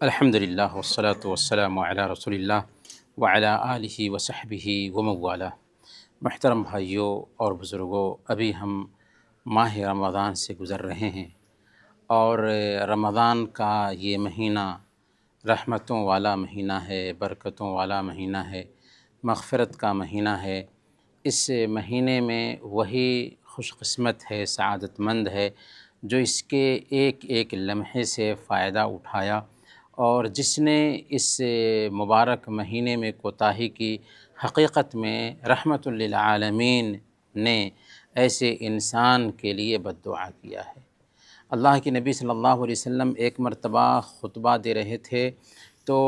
الحمدللہ والصلاة والسلام علی رسول اللہ وعلی آلہ وصحبہ ومن والہ۔ محترم بھائیوں اور بزرگوں، ابھی ہم ماہ رمضان سے گزر رہے ہیں اور رمضان کا یہ مہینہ رحمتوں والا مہینہ ہے، برکتوں والا مہینہ ہے، مغفرت کا مہینہ ہے۔ اس مہینے میں وہی خوش قسمت ہے، سعادت مند ہے جو اس کے ایک ایک لمحے سے فائدہ اٹھایا، اور جس نے اس مبارک مہینے میں کوتاہی کی، حقیقت میں رحمت للعالمین نے ایسے انسان کے لیے بد دعا کیا ہے۔ اللہ کے نبی صلی اللہ علیہ وسلم ایک مرتبہ خطبہ دے رہے تھے تو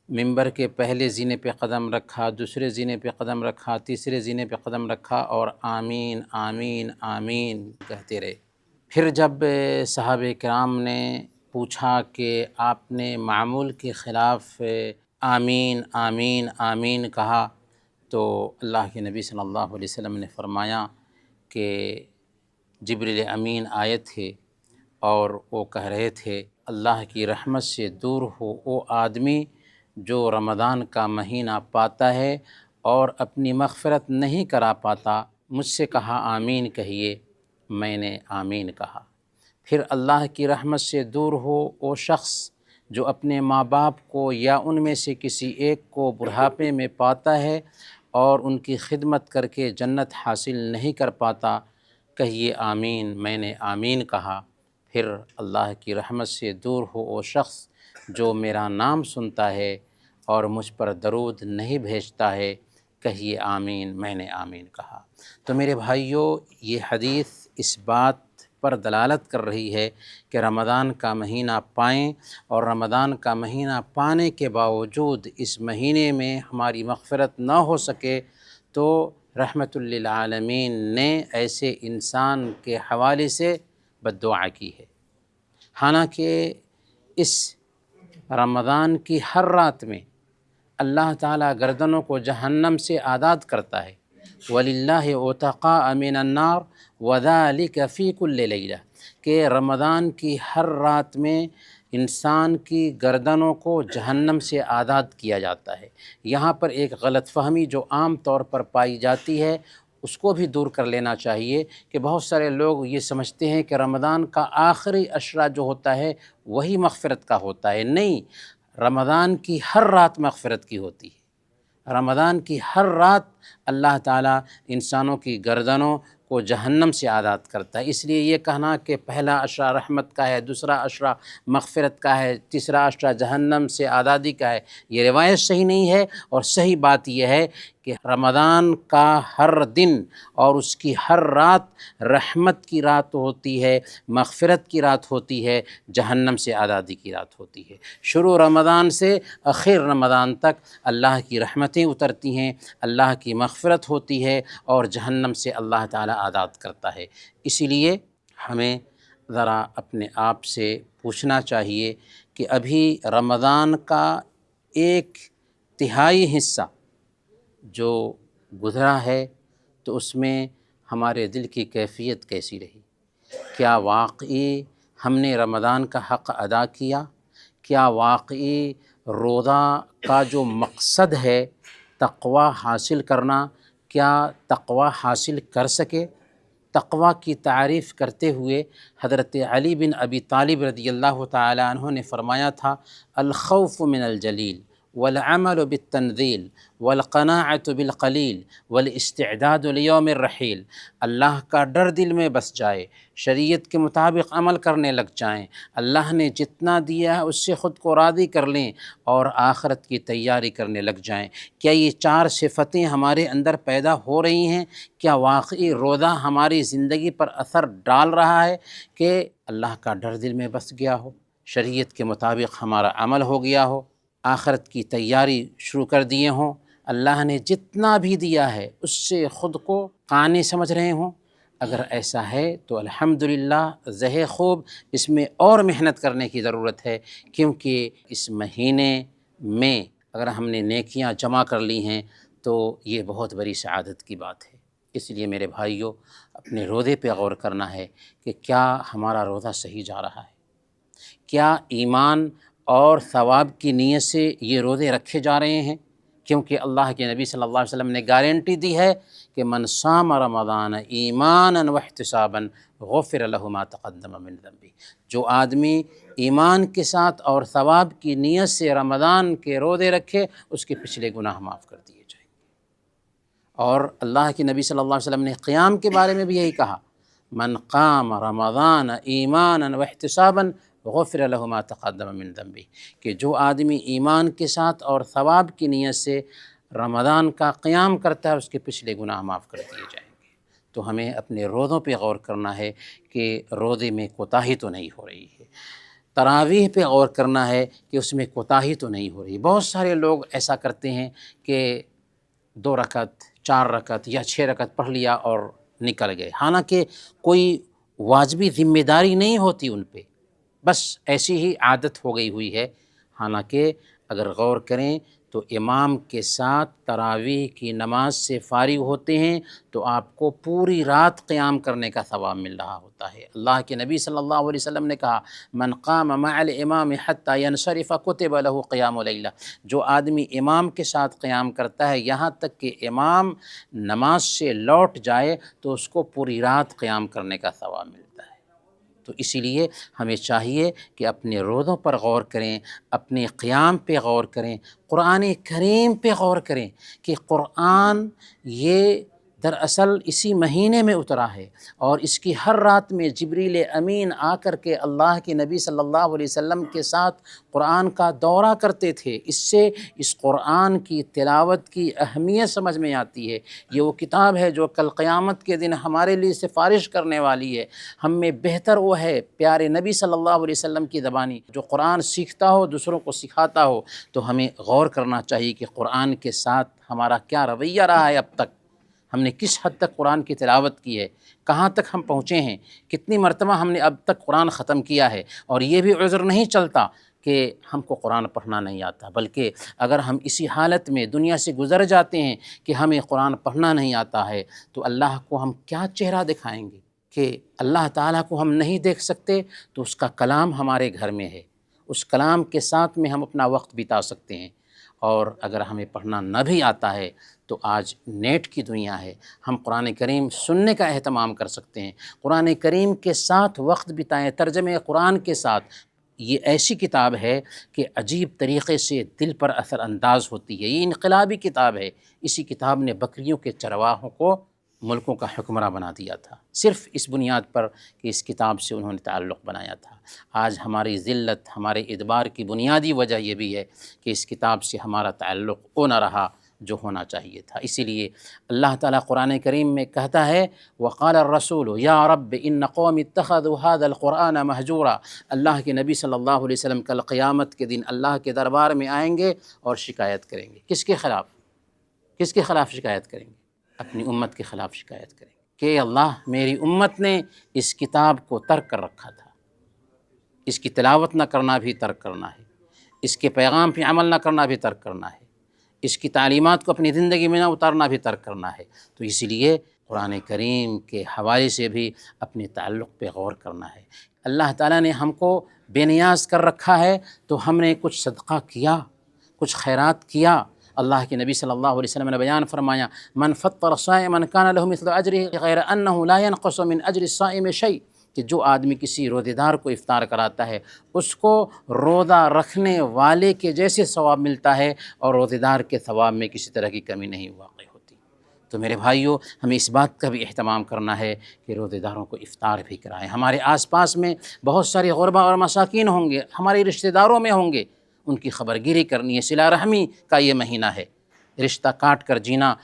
ممبر کے پہلے زینے پہ قدم رکھا، دوسرے زینے پہ قدم رکھا، تیسرے زینے پہ قدم رکھا اور آمین آمین آمین کہتے رہے۔ پھر جب صحابہ کرام نے پوچھا کہ آپ نے معمول کے خلاف آمین آمین آمین کہا، تو اللہ کے نبی صلی اللہ علیہ وسلم نے فرمایا کہ جبریل امین آئے تھے اور وہ کہہ رہے تھے اللہ کی رحمت سے دور ہو وہ آدمی جو رمضان کا مہینہ پاتا ہے اور اپنی مغفرت نہیں کرا پاتا، مجھ سے کہا آمین کہیے، میں نے آمین کہا۔ پھر اللہ کی رحمت سے دور ہو وہ شخص جو اپنے ماں باپ کو یا ان میں سے کسی ایک کو بڑھاپے میں پاتا ہے اور ان کی خدمت کر کے جنت حاصل نہیں کر پاتا، کہیے آمین، میں نے آمین کہا۔ پھر اللہ کی رحمت سے دور ہو وہ شخص جو میرا نام سنتا ہے اور مجھ پر درود نہیں بھیجتا ہے، کہیے آمین، میں نے آمین کہا۔ تو میرے بھائیوں، یہ حدیث اس بات پر دلالت کر رہی ہے کہ رمضان کا مہینہ پائیں، اور رمضان کا مہینہ پانے کے باوجود اس مہینے میں ہماری مغفرت نہ ہو سکے تو رحمت للعالمین نے ایسے انسان کے حوالے سے بد دعا کی ہے۔ حالانکہ اس رمضان کی ہر رات میں اللہ تعالیٰ گردنوں کو جہنم سے آزاد کرتا ہے۔ وَلِلَّهِ عُتَقَاءَ مِنَ النَّارِ وَذَلِكَ فِي كُلِّ لَيْلَةٍ، کہ رمضان کی ہر رات میں انسان کی گردنوں کو جہنم سے آزاد کیا جاتا ہے۔ یہاں پر ایک غلط فہمی جو عام طور پر پائی جاتی ہے اس کو بھی دور کر لینا چاہیے کہ بہت سارے لوگ یہ سمجھتے ہیں کہ رمضان کا آخری عشرہ جو ہوتا ہے وہی مغفرت کا ہوتا ہے۔ نہیں، رمضان کی ہر رات مغفرت کی ہوتی ہے۔ رمضان کی ہر رات اللہ تعالیٰ انسانوں کی گردنوں کو جہنم سے آزاد کرتا ہے۔ اس لیے یہ کہنا کہ پہلا عشرہ رحمت کا ہے، دوسرا عشرہ مغفرت کا ہے، تیسرا عشرہ جہنم سے آزادی کا ہے، یہ روایت صحیح نہیں ہے۔ اور صحیح بات یہ ہے کہ رمضان کا ہر دن اور اس کی ہر رات رحمت کی رات ہوتی ہے، مغفرت کی رات ہوتی ہے، جہنم سے آزادی کی رات ہوتی ہے۔ شروع رمضان سے آخر رمضان تک اللہ کی رحمتیں اترتی ہیں، اللہ کی مغفرت ہوتی ہے اور جہنم سے اللہ تعالیٰ آزاد کرتا ہے۔ اسی لیے ہمیں ذرا اپنے آپ سے پوچھنا چاہیے کہ ابھی رمضان کا ایک تہائی حصہ جو گزرا ہے تو اس میں ہمارے دل کی کیفیت کیسی رہی؟ کیا واقعی ہم نے رمضان کا حق ادا کیا؟ کیا واقعی روزہ کا جو مقصد ہے تقوی حاصل کرنا، کیا تقوی حاصل کر سکے؟ تقوی کی تعریف کرتے ہوئے حضرت علی بن ابی طالب رضی اللہ تعالی عنہ نے فرمایا تھا، الخوف من الجلیل والعمل بالتنزیل والقناعة بالقلیل والاستعداد لیوم الرحیل۔ اللہ کا ڈر دل میں بس جائے، شریعت کے مطابق عمل کرنے لگ جائیں، اللہ نے جتنا دیا ہے اس سے خود کو راضی کر لیں اور آخرت کی تیاری کرنے لگ جائیں۔ کیا یہ چار صفتیں ہمارے اندر پیدا ہو رہی ہیں؟ کیا واقعی روزہ ہماری زندگی پر اثر ڈال رہا ہے کہ اللہ کا ڈر دل میں بس گیا ہو، شریعت کے مطابق ہمارا عمل ہو گیا ہو، آخرت کی تیاری شروع کر دیے ہوں، اللہ نے جتنا بھی دیا ہے اس سے خود کو قانی سمجھ رہے ہوں؟ اگر ایسا ہے تو الحمدللہ زہ خوب، اس میں اور محنت کرنے کی ضرورت ہے، کیونکہ اس مہینے میں اگر ہم نے نیکیاں جمع کر لی ہیں تو یہ بہت بڑی سعادت کی بات ہے۔ اس لیے میرے بھائیوں، اپنے روزے پہ غور کرنا ہے کہ کیا ہمارا روزہ صحیح جا رہا ہے؟ کیا ایمان اور ثواب کی نیت سے یہ روزے رکھے جا رہے ہیں، کیونکہ اللہ کے نبی صلی اللہ علیہ وسلم نے گارنٹی دی ہے کہ من صام رمضان ایمانا واحتسابا غفر له ما تقدم من ذنبہ، جو آدمی ایمان کے ساتھ اور ثواب کی نیت سے رمضان کے روزے رکھے اس کے پچھلے گناہ معاف کر دیے جائیں گے۔ اور اللہ کے نبی صلی اللہ علیہ وسلم نے قیام کے بارے میں بھی یہی کہا، من قام رمضان ایمانا واحتسابا غفر له ما تقدم من ذنبہ، کہ جو آدمی ایمان کے ساتھ اور ثواب کی نیت سے رمضان کا قیام کرتا ہے اس کے پچھلے گناہ معاف کر دیے جائیں گے۔ تو ہمیں اپنے روزوں پہ غور کرنا ہے کہ روزے میں کوتاہی تو نہیں ہو رہی ہے، تراویح پہ غور کرنا ہے کہ اس میں کوتاہی تو نہیں ہو رہی۔ بہت سارے لوگ ایسا کرتے ہیں کہ 2 رکعت 4 رکعت یا 6 رکعت پڑھ لیا اور نکل گئے، حالانکہ کوئی واجبی ذمہ داری نہیں ہوتی ان پہ، بس ایسی ہی عادت ہو گئی ہوئی ہے۔ حالانکہ اگر غور کریں تو امام کے ساتھ تراویح کی نماز سے فارغ ہوتے ہیں تو آپ کو پوری رات قیام کرنے کا ثواب مل رہا ہوتا ہے۔ اللہ کے نبی صلی اللہ علیہ وسلم نے کہا، من قام مع الامام حتی ینصرف کتب له قیام لیلہ، جو آدمی امام کے ساتھ قیام کرتا ہے یہاں تک کہ امام نماز سے لوٹ جائے تو اس کو پوری رات قیام کرنے کا ثواب ملتا ہے۔ تو اسی لیے ہمیں چاہیے کہ اپنے روزوں پر غور کریں، اپنے قیام پہ غور کریں، قرآن کریم پہ غور کریں کہ قرآن یہ دراصل اسی مہینے میں اترا ہے، اور اس کی ہر رات میں جبریل امین آ کر کے اللہ کے نبی صلی اللہ علیہ وسلم کے ساتھ قرآن کا دورہ کرتے تھے۔ اس سے اس قرآن کی تلاوت کی اہمیت سمجھ میں آتی ہے۔ یہ وہ کتاب ہے جو کل قیامت کے دن ہمارے لیے سفارش کرنے والی ہے۔ ہم میں بہتر وہ ہے پیارے نبی صلی اللہ علیہ وسلم کی زبانی جو قرآن سیکھتا ہو دوسروں کو سکھاتا ہو۔ تو ہمیں غور کرنا چاہیے کہ قرآن کے ساتھ ہمارا کیا رویہ رہا ہے، اب تک ہم نے کس حد تک قرآن کی تلاوت کی ہے، کہاں تک ہم پہنچے ہیں، کتنی مرتبہ ہم نے اب تک قرآن ختم کیا ہے۔ اور یہ بھی عذر نہیں چلتا کہ ہم کو قرآن پڑھنا نہیں آتا، بلکہ اگر ہم اسی حالت میں دنیا سے گزر جاتے ہیں کہ ہمیں قرآن پڑھنا نہیں آتا ہے تو اللہ کو ہم کیا چہرہ دکھائیں گے؟ کہ اللہ تعالیٰ کو ہم نہیں دیکھ سکتے تو اس کا کلام ہمارے گھر میں ہے، اس کلام کے ساتھ میں ہم اپنا وقت بتا سکتے ہیں۔ اور اگر ہمیں پڑھنا نہ بھی آتا ہے تو آج نیٹ کی دنیا ہے، ہم قرآن کریم سننے کا اہتمام کر سکتے ہیں، قرآن کریم کے ساتھ وقت بتائیں، ترجمہ قرآن کے ساتھ۔ یہ ایسی کتاب ہے کہ عجیب طریقے سے دل پر اثر انداز ہوتی ہے، یہ انقلابی کتاب ہے۔ اسی کتاب نے بکریوں کے چرواہوں کو ملکوں کا حکمراں بنا دیا تھا، صرف اس بنیاد پر کہ اس کتاب سے انہوں نے تعلق بنایا تھا۔ آج ہماری ذلت، ہمارے ادبار کی بنیادی وجہ یہ بھی ہے کہ اس کتاب سے ہمارا تعلق وہ نہ رہا جو ہونا چاہیے تھا۔ اسی لیے اللہ تعالیٰ قرآن کریم میں کہتا ہے، وقال الرسول یا رب ان قوم اتخذوا هذا القرآن مہجورا۔ اللہ کے نبی صلی اللہ علیہ وسلم کل قیامت کے دن اللہ کے دربار میں آئیں گے اور شکایت کریں گے۔ کس کے خلاف؟ کس کے خلاف شکایت کریں گے؟ اپنی امت کے خلاف شکایت کریں گے کہ اللہ میری امت نے اس کتاب کو ترک کر رکھا تھا، اس کی تلاوت نہ کرنا بھی ترک کرنا ہے، اس کے پیغام پہ عمل نہ کرنا بھی ترک کرنا ہے، اس کی تعلیمات کو اپنی زندگی میں نہ اتارنا بھی ترک کرنا ہے۔ تو اسی لیے قرآن کریم کے حوالے سے بھی اپنے تعلق پہ غور کرنا ہے۔ اللہ تعالیٰ نے ہم کو بے نیاز کر رکھا ہے تو ہم نے کچھ صدقہ کیا، کچھ خیرات کیا۔ اللہ کے نبی صلی اللہ علیہ وسلم نے بیان فرمایا، من فطر صائما کان له مثل اجره غیر انه لا ينقص من اجر الصائم شیء، کہ جو آدمی کسی روزے دار کو افطار کراتا ہے اس کو روزہ رکھنے والے کے جیسے ثواب ملتا ہے، اور روزے دار کے ثواب میں کسی طرح کی کمی نہیں واقع ہوتی۔ تو میرے بھائیوں، ہمیں اس بات کا بھی اہتمام کرنا ہے کہ روزے داروں کو افطار بھی کرائیں۔ ہمارے آس پاس میں بہت سارے غربا اور مساکین ہوں گے، ہمارے رشتہ داروں میں ہوں گے، ان کی خبرگیری کرنی ہے۔ صلہ رحمی کا یہ مہینہ ہے، رشتہ کاٹ کر جینا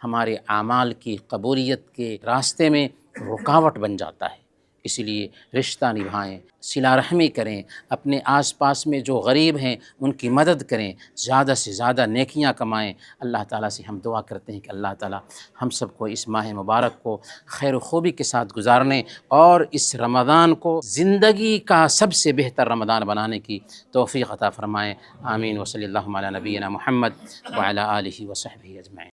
ہمارے اعمال کی قبولیت کے راستے میں رکاوٹ بن جاتا ہے۔ اسی لیے رشتہ نبھائیں، صلہ رحمی کریں، اپنے آس پاس میں جو غریب ہیں ان کی مدد کریں، زیادہ سے زیادہ نیکیاں کمائیں۔ اللہ تعالیٰ سے ہم دعا کرتے ہیں کہ اللہ تعالیٰ ہم سب کو اس ماہ مبارک کو خیر و خوبی کے ساتھ گزارنے اور اس رمضان کو زندگی کا سب سے بہتر رمضان بنانے کی توفیق عطا فرمائیں۔ آمین۔ وصلی اللہ علی نبینا محمد وعلی آلہ وصحبہ اجمعین۔